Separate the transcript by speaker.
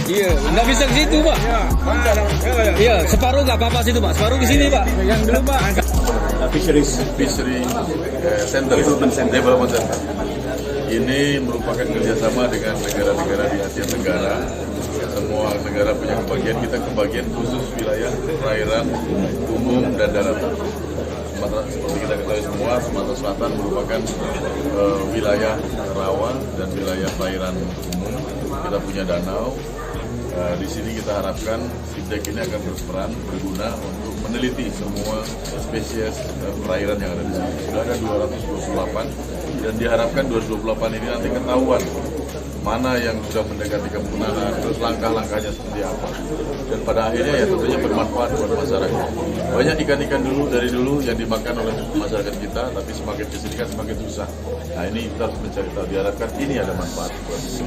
Speaker 1: Iya, nggak bisa ke situ Pak. Iya, separuh nggak apa-apa situ Pak, separuh di sini Pak. Yang dulu Pak.
Speaker 2: Fishery Center, Development Center. Ini merupakan kerjasama dengan negara-negara di Asia Tenggara. Semua negara punya kebagian, kita kebagian khusus wilayah perairan umum dan daratan. Seperti kita ketahui semua, Sumatera Selatan merupakan wilayah rawa dan wilayah perairan umum. Kita punya danau. Di sini kita harapkan SIPDEC ini akan berguna untuk meneliti semua spesies perairan yang ada di sini. Sudah ada 228 dan diharapkan 228 ini nanti ketahuan mana yang sudah mendekati kepunahan, terus langkah-langkahnya seperti apa. Dan pada akhirnya ya tentunya bermanfaat buat masyarakat. Banyak ikan-ikan dari dulu yang dimakan oleh masyarakat kita, tapi semakin kesini kan semakin susah. Nah ini kita harus mencari tahu, diharapkan ini ada manfaat buat kita.